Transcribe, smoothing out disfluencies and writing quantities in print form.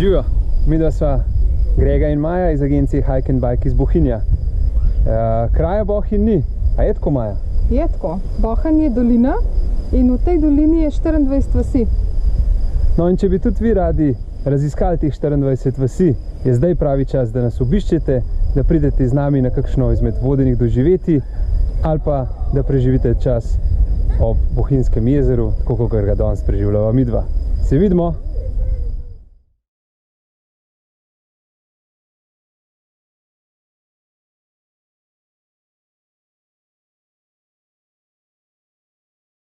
Živijo, midva sva Grega in Maja iz agencije Hike and Bike iz Bohinja. Kraja Bohinj ni, a je tako, Maja? Je tako. Bohinj je dolina in v tej dolini je 24 vasi. No in če bi tudi vi radi raziskali teh 24 vasi, je zdaj pravi čas, da nas obiščete, da pridete z nami na kakšno izmed vodenih doživetij ali pa da preživite čas ob Bohinjskem jezeru, tako kot ga danes preživljava midva. Se vidimo!